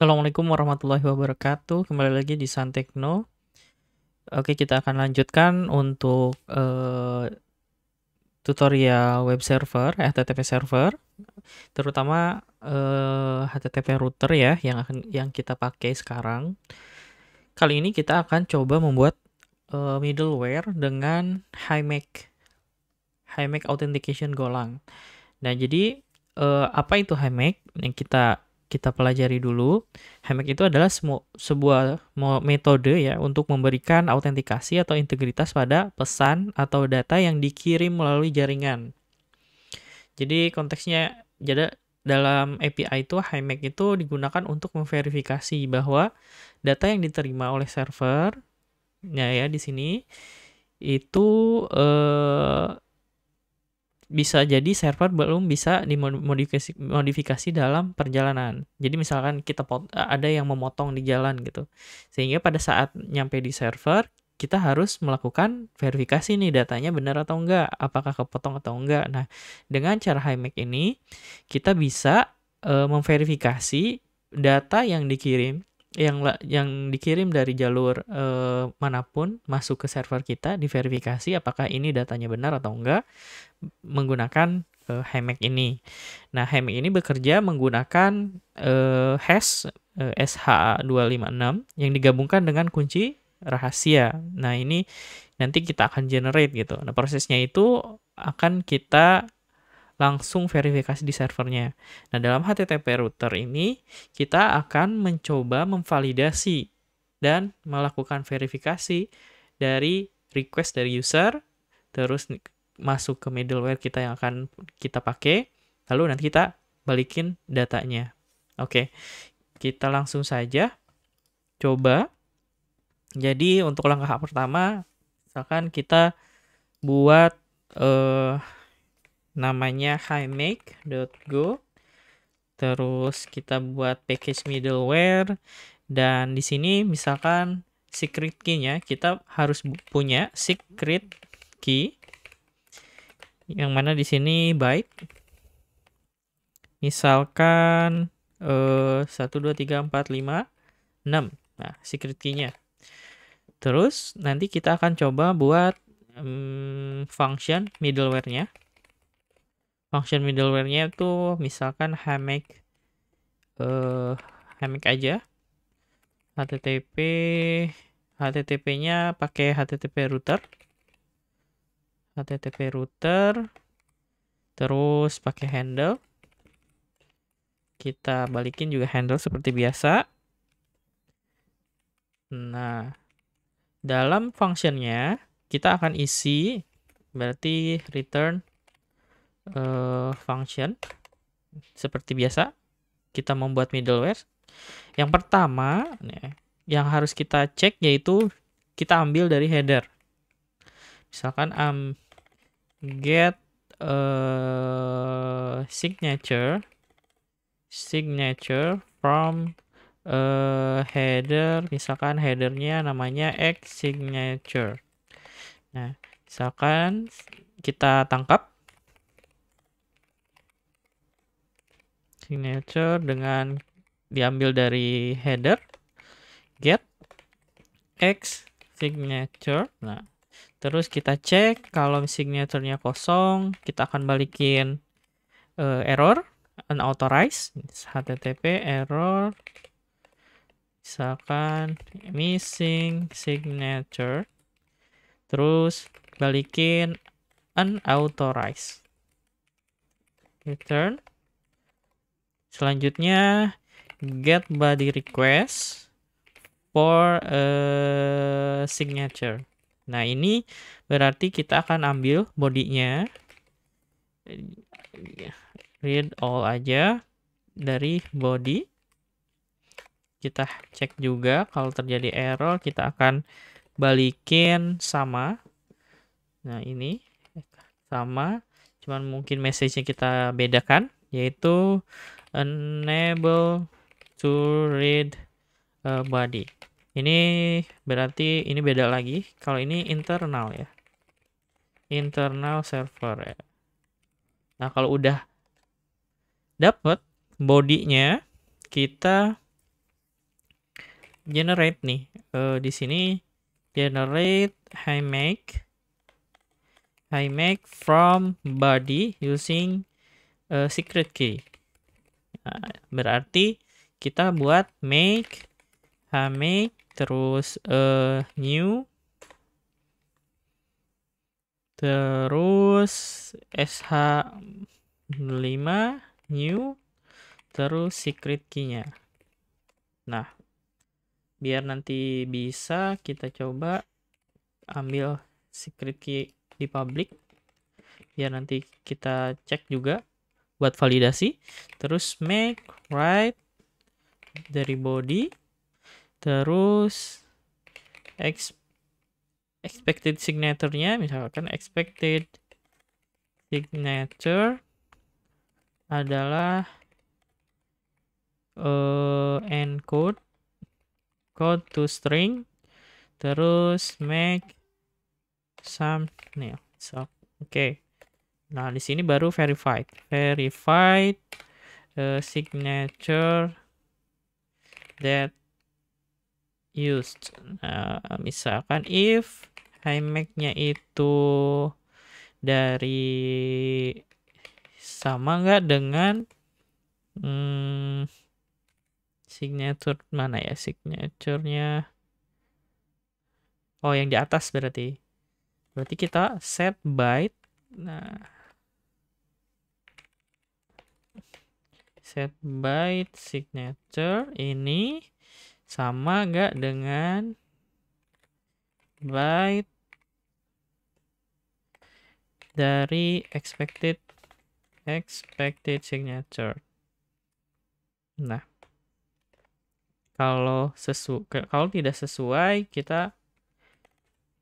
Assalamualaikum warahmatullahi wabarakatuh. Kembali lagi di Santekno. Oke, kita akan lanjutkan untuk tutorial web server, HTTP server, terutama HTTP router ya, yang kita pakai sekarang. Kali ini kita akan coba membuat middleware dengan HiMac Authentication Golang. Nah, jadi apa itu HiMac? Yang kita pelajari dulu. HiMac itu adalah sebuah metode ya untuk memberikan autentikasi atau integritas pada pesan atau data yang dikirim melalui jaringan. Jadi konteksnya, jadi dalam API itu HiMac itu digunakan untuk memverifikasi bahwa data yang diterima oleh server, ya di sini itu bisa jadi server belum bisa dimodifikasi dalam perjalanan. Jadi misalkan ada yang memotong di jalan gitu. Sehingga pada saat nyampe di server, kita harus melakukan verifikasi nih datanya benar atau enggak, apakah kepotong atau enggak. Nah, dengan cara HiMac ini kita bisa memverifikasi data yang dikirim yang dikirim dari jalur manapun masuk ke server kita, diverifikasi apakah ini datanya benar atau enggak menggunakan HiMac ini. Nah, HiMac ini bekerja menggunakan hash SH256 yang digabungkan dengan kunci rahasia. Nah, ini nanti kita akan generate gitu. Nah, prosesnya itu akan kita langsung verifikasi di servernya. Nah, dalam HTTP router ini kita akan mencoba memvalidasi dan melakukan verifikasi dari request dari user, terus masuk ke middleware kita yang akan kita pakai, lalu nanti kita balikin datanya. Oke, kita langsung saja coba. Jadi untuk langkah pertama, misalkan kita buat namanya himac.go, terus kita buat package middleware, dan di sini misalkan secret key-nya kita harus punya secret key yang mana di sini byte. Misalkan 1 2 3 4 5 6. Nah, secret key-nya. Terus nanti kita akan coba buat function middleware-nya. Function middleware-nya itu misalkan HiMac aja. HTTP-nya pakai HTTP router. Terus pakai handle. Kita balikin juga handle seperti biasa. Nah, dalam functionnya kita akan isi berarti return function seperti biasa. Kita membuat middleware. Yang pertama yang harus kita cek yaitu kita ambil dari header. Misalkan get signature from header, misalkan headernya namanya x signature. Nah, misalkan kita tangkap signature dengan diambil dari header get x signature. Nah, terus kita cek kalau signaturenya kosong, kita akan balikin error unauthorized, HTTP error misalkan missing signature, terus balikin unauthorized, return. Selanjutnya get body request for signature. Nah, ini berarti kita akan ambil bodinya, read all aja dari body. Kita cek juga kalau terjadi error, kita akan balikin sama. Nah, ini sama, cuman mungkin message-nya kita bedakan, yaitu unable to read body. Ini berarti ini beda lagi. Kalau ini internal ya, internal server ya. Nah, kalau udah dapat bodinya, kita generate nih. Di sini generate HiMake from body using secret key. Nah, berarti kita buat make HiMake terus new terus sh5 new terus secret key-nya. Nah, biar nanti bisa kita coba ambil secret key di public biar nanti kita cek juga buat validasi. Terus make right dari body terus expected signature-nya, misalkan expected signature adalah encode code to string terus make thumbnail. Oke. Nah, di sini baru verified signature that used. Nah, misalkan if HiMake-nya itu dari sama nggak dengan signature mana ya signature-nya? Oh, yang di atas berarti kita set byte. Nah, set byte signature ini sama nggak dengan byte dari expected signature. Nah, kalau tidak sesuai kita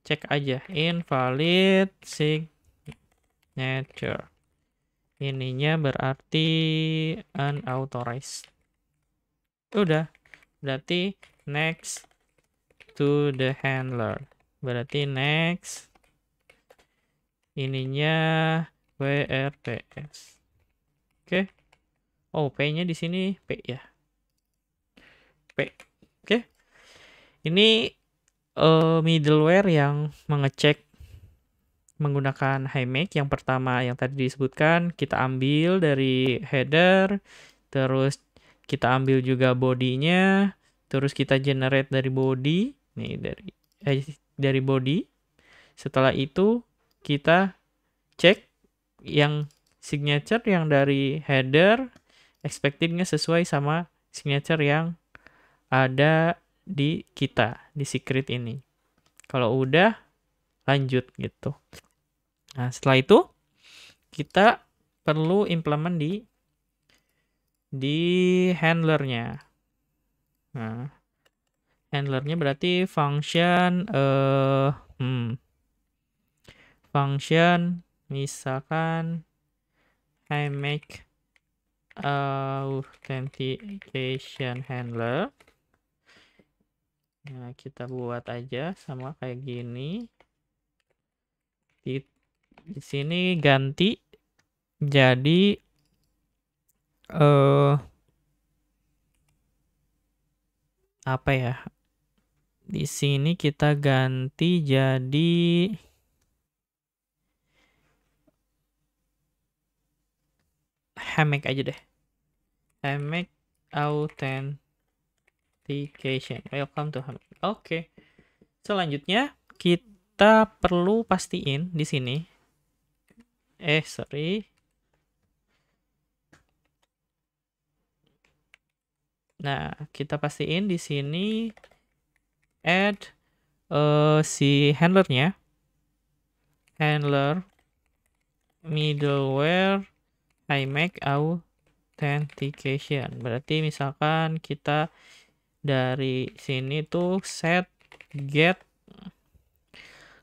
cek aja invalid signature. Ininya berarti unauthorized. Udah, berarti next to the handler. Berarti next ininya WRPS. Oke. Oh, P-nya di sini P ya. P. Oke. Ini middleware yang mengecek menggunakan HiMake. Yang pertama yang tadi disebutkan kita ambil dari header, terus kita ambil juga bodinya, terus kita generate dari body, nih dari body. Setelah itu kita cek yang signature yang dari header expected-nya sesuai sama signature yang ada di kita di secret ini. Kalau udah lanjut gitu. Nah, setelah itu kita perlu implement di handlernya. Nah, handlernya berarti function function misalkan HiMake authentication handler. Nah, kita buat aja sama kayak gini. Di sini ganti jadi apa ya? Di sini kita ganti jadi HiMake aja deh. HiMake authentication. Welcome to HiMake. Oke. Selanjutnya kita perlu pastiin di sini. Nah, kita pastiin di sini add si handlernya. Handler middleware HiMake authentication. Berarti misalkan kita dari sini tuh set get.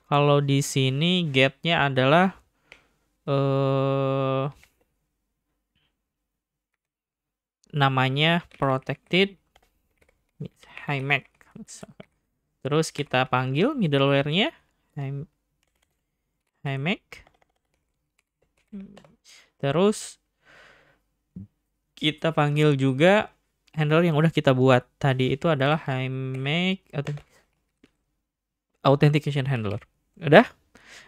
Kalau di sini get-nya adalah namanya protected HiMake. Terus kita panggil middleware-nya HiMake. Terus kita panggil juga handler yang udah kita buat tadi itu adalah HiMake authentication handler. Udah?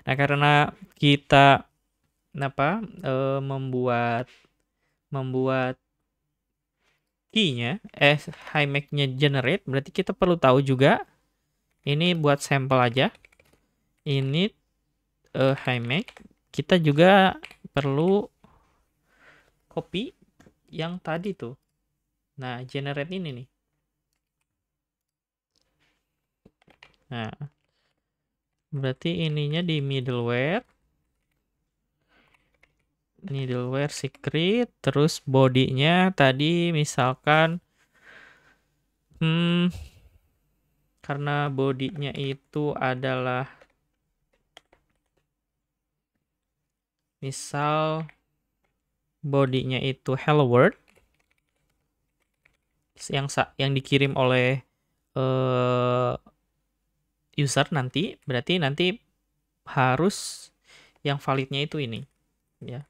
Nah, karena kita membuat key-nya HiMake-nya generate, berarti kita perlu tahu juga ini buat sampel aja. Ini HiMake, kita juga perlu copy yang tadi tuh. Nah, generate ini nih. Nah, berarti ininya di middleware secret, terus body-nya tadi misalkan karena body-nya itu adalah misal body-nya itu hello world yang dikirim oleh user nanti, berarti nanti harus yang validnya itu ini ya.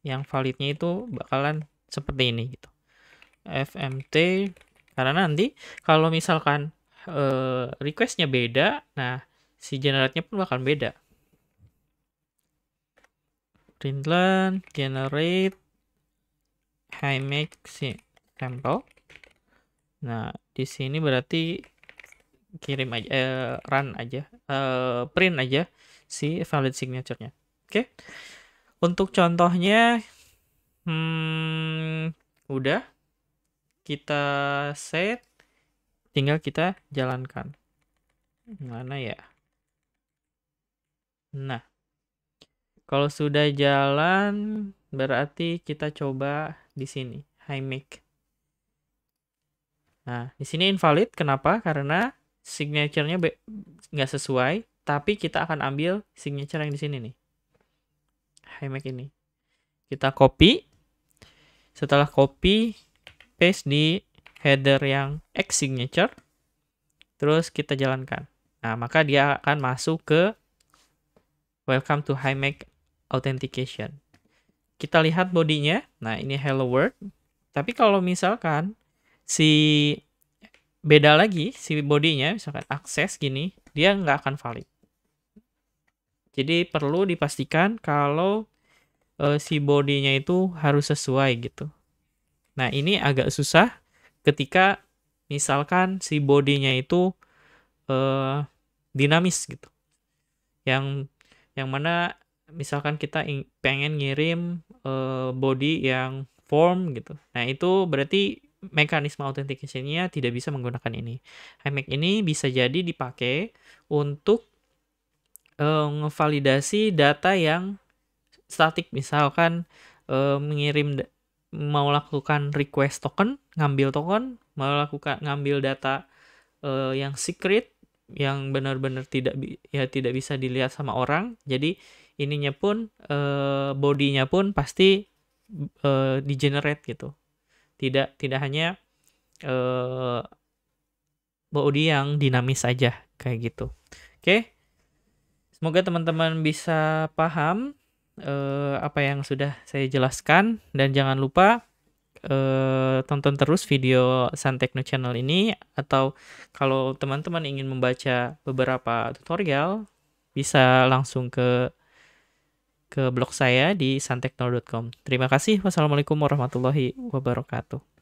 Yang validnya itu bakalan seperti ini gitu. FMT, karena nanti kalau misalkan requestnya beda, nah si generate-nya pun bakal beda. Println generate HiMake sample. Nah, di sini berarti kirim aja, print aja si valid signature-nya. Oke. Untuk contohnya udah kita set, tinggal kita jalankan. Mana ya? Nah, kalau sudah jalan berarti kita coba di sini HiMake. Nah, di sini invalid. Kenapa? Karena signature-nya nggak sesuai, tapi kita akan ambil signature yang di sini nih. HiMake ini. Kita copy. Setelah copy, paste di header yang X signature. Terus kita jalankan. Nah, maka dia akan masuk ke welcome to HiMake authentication. Kita lihat bodinya. Nah, ini hello world. Tapi kalau misalkan beda lagi si bodinya, misalkan akses gini, dia nggak akan valid. Jadi perlu dipastikan kalau si bodinya itu harus sesuai gitu. Nah, ini agak susah ketika misalkan si bodinya itu dinamis gitu. Yang mana misalkan kita pengen ngirim body yang form gitu. Nah, itu berarti mekanisme authentication-nya tidak bisa menggunakan ini. HiMake ini bisa jadi dipakai untuk ngevalidasi data yang statik, misalkan mau lakukan request token, ngambil token, ngambil data yang secret, yang benar-benar tidak bisa dilihat sama orang. Jadi ininya pun bodinya pun pasti di-generate gitu. Tidak hanya body yang dinamis saja kayak gitu. Oke. Semoga teman-teman bisa paham apa yang sudah saya jelaskan, dan jangan lupa tonton terus video Santekno Channel ini, atau kalau teman-teman ingin membaca beberapa tutorial bisa langsung ke blog saya di santekno.com. Terima kasih. Wassalamualaikum warahmatullahi wabarakatuh.